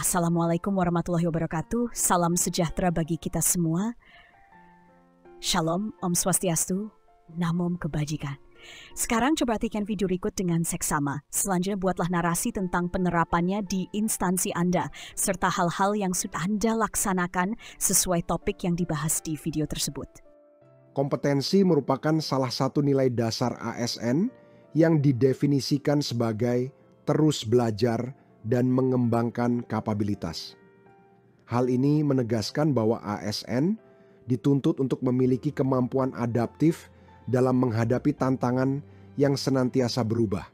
Assalamualaikum warahmatullahi wabarakatuh. Salam sejahtera bagi kita semua. Shalom, Om Swastiastu, Namo Kebajikan. Sekarang coba perhatikan video berikut dengan seksama. Selanjutnya buatlah narasi tentang penerapannya di instansi Anda, serta hal-hal yang sudah Anda laksanakan sesuai topik yang dibahas di video tersebut. Kompetensi merupakan salah satu nilai dasar ASN yang didefinisikan sebagai terus belajar dan mengembangkan kapabilitas. Hal ini menegaskan bahwa ASN dituntut untuk memiliki kemampuan adaptif dalam menghadapi tantangan yang senantiasa berubah.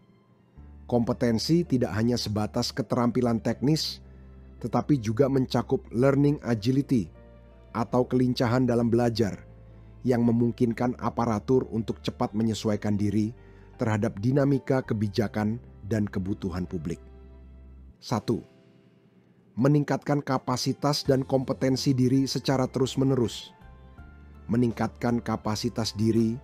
Kompetensi tidak hanya sebatas keterampilan teknis, tetapi juga mencakup learning agility atau kelincahan dalam belajar yang memungkinkan aparatur untuk cepat menyesuaikan diri terhadap dinamika kebijakan dan kebutuhan publik. 1. Meningkatkan kapasitas dan kompetensi diri secara terus-menerus. Meningkatkan kapasitas diri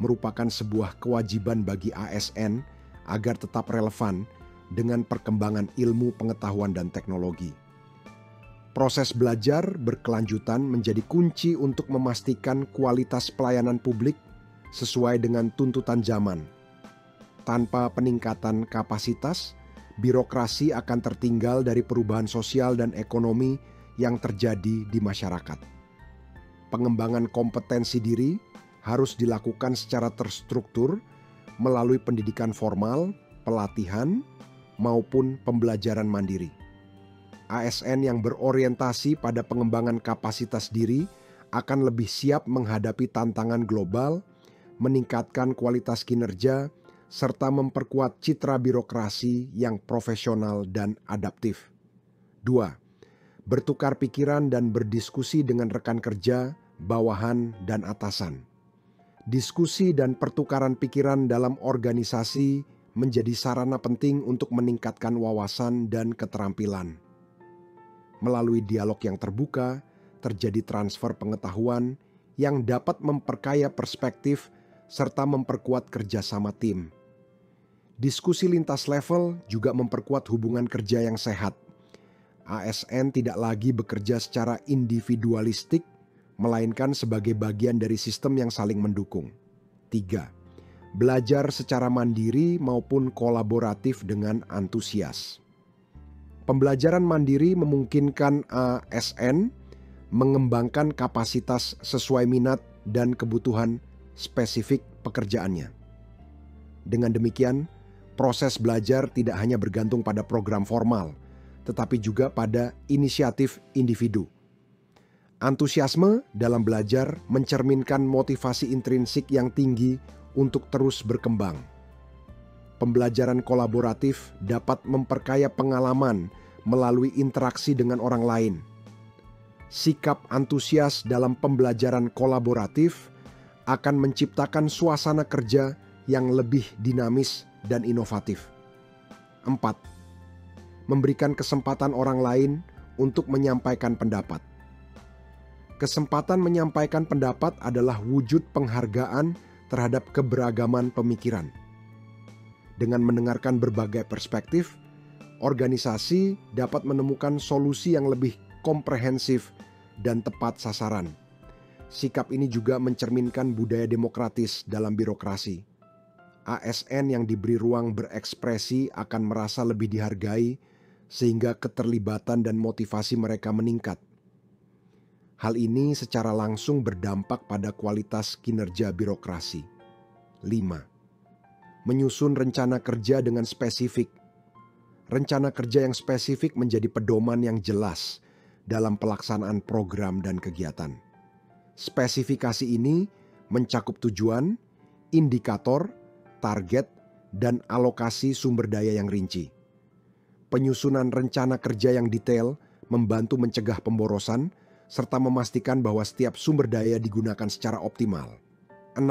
merupakan sebuah kewajiban bagi ASN agar tetap relevan dengan perkembangan ilmu pengetahuan dan teknologi. Proses belajar berkelanjutan menjadi kunci untuk memastikan kualitas pelayanan publik sesuai dengan tuntutan zaman. Tanpa peningkatan kapasitas, birokrasi akan tertinggal dari perubahan sosial dan ekonomi yang terjadi di masyarakat. Pengembangan kompetensi diri harus dilakukan secara terstruktur melalui pendidikan formal, pelatihan, maupun pembelajaran mandiri. ASN yang berorientasi pada pengembangan kapasitas diri akan lebih siap menghadapi tantangan global, meningkatkan kualitas kinerja, serta memperkuat citra birokrasi yang profesional dan adaptif. 2. Bertukar pikiran dan berdiskusi dengan rekan kerja, bawahan, dan atasan. Diskusi dan pertukaran pikiran dalam organisasi menjadi sarana penting untuk meningkatkan wawasan dan keterampilan. Melalui dialog yang terbuka, terjadi transfer pengetahuan yang dapat memperkaya perspektif serta memperkuat kerjasama tim. Diskusi lintas level juga memperkuat hubungan kerja yang sehat. ASN tidak lagi bekerja secara individualistik, melainkan sebagai bagian dari sistem yang saling mendukung. 3. Belajar secara mandiri maupun kolaboratif dengan antusias. Pembelajaran mandiri memungkinkan ASN mengembangkan kapasitas sesuai minat dan kebutuhan spesifik pekerjaannya. Dengan demikian, proses belajar tidak hanya bergantung pada program formal, tetapi juga pada inisiatif individu. Antusiasme dalam belajar mencerminkan motivasi intrinsik yang tinggi untuk terus berkembang. Pembelajaran kolaboratif dapat memperkaya pengalaman melalui interaksi dengan orang lain. Sikap antusias dalam pembelajaran kolaboratif akan menciptakan suasana kerja yang lebih dinamis dan inovatif. 4. Memberikan kesempatan orang lain untuk menyampaikan pendapat. Kesempatan menyampaikan pendapat adalah wujud penghargaan terhadap keberagaman pemikiran. Dengan mendengarkan berbagai perspektif, organisasi dapat menemukan solusi yang lebih komprehensif dan tepat sasaran. Sikap ini juga mencerminkan budaya demokratis dalam birokrasi. ASN yang diberi ruang berekspresi akan merasa lebih dihargai sehingga keterlibatan dan motivasi mereka meningkat. Hal ini secara langsung berdampak pada kualitas kinerja birokrasi. 5. Menyusun rencana kerja dengan spesifik. Rencana kerja yang spesifik menjadi pedoman yang jelas dalam pelaksanaan program dan kegiatan. Spesifikasi ini mencakup tujuan, indikator, target, dan alokasi sumber daya yang rinci. Penyusunan rencana kerja yang detail membantu mencegah pemborosan serta memastikan bahwa setiap sumber daya digunakan secara optimal. 6.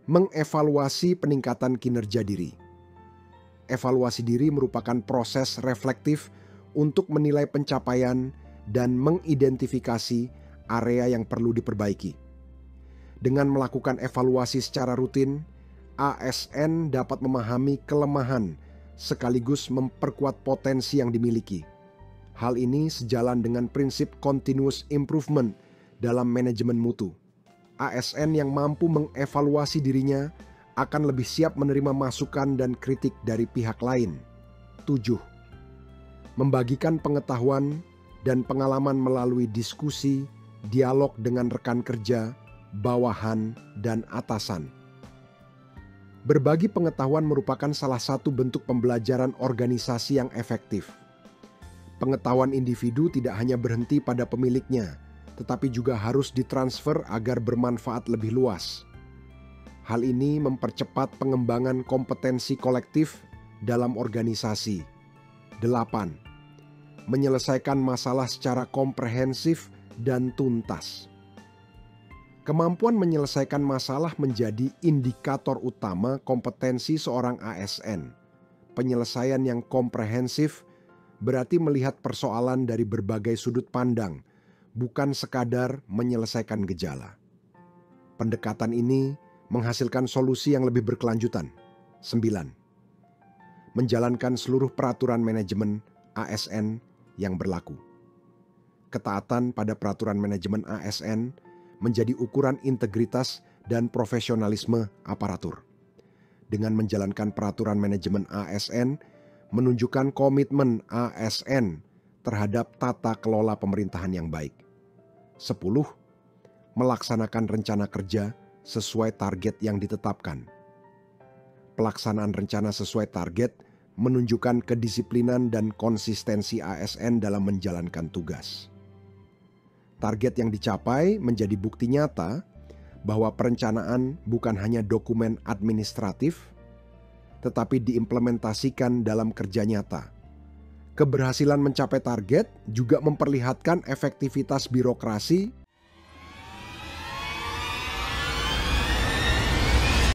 Mengevaluasi peningkatan kinerja diri. Evaluasi diri merupakan proses reflektif untuk menilai pencapaian dan mengidentifikasi area yang perlu diperbaiki. Dengan melakukan evaluasi secara rutin, ASN dapat memahami kelemahan sekaligus memperkuat potensi yang dimiliki. Hal ini sejalan dengan prinsip continuous improvement dalam manajemen mutu. ASN yang mampu mengevaluasi dirinya akan lebih siap menerima masukan dan kritik dari pihak lain. 7. Membagikan pengetahuan dan pengalaman melalui diskusi, dialog dengan rekan kerja, bawahan, dan atasan. Berbagi pengetahuan merupakan salah satu bentuk pembelajaran organisasi yang efektif. Pengetahuan individu tidak hanya berhenti pada pemiliknya, tetapi juga harus ditransfer agar bermanfaat lebih luas. Hal ini mempercepat pengembangan kompetensi kolektif dalam organisasi. 8. Menyelesaikan masalah secara komprehensif dan tuntas. Kemampuan menyelesaikan masalah menjadi indikator utama kompetensi seorang ASN. Penyelesaian yang komprehensif berarti melihat persoalan dari berbagai sudut pandang, bukan sekadar menyelesaikan gejala. Pendekatan ini menghasilkan solusi yang lebih berkelanjutan. 9. Menjalankan seluruh peraturan manajemen ASN yang berlaku. Ketaatan pada peraturan manajemen ASN menjadi ukuran integritas dan profesionalisme aparatur. Dengan menjalankan peraturan manajemen ASN, menunjukkan komitmen ASN terhadap tata kelola pemerintahan yang baik. 10. Melaksanakan rencana kerja sesuai target yang ditetapkan. Pelaksanaan rencana sesuai target menunjukkan kedisiplinan dan konsistensi ASN dalam menjalankan tugas. Target yang dicapai menjadi bukti nyata bahwa perencanaan bukan hanya dokumen administratif, tetapi diimplementasikan dalam kerja nyata. Keberhasilan mencapai target juga memperlihatkan efektivitas birokrasi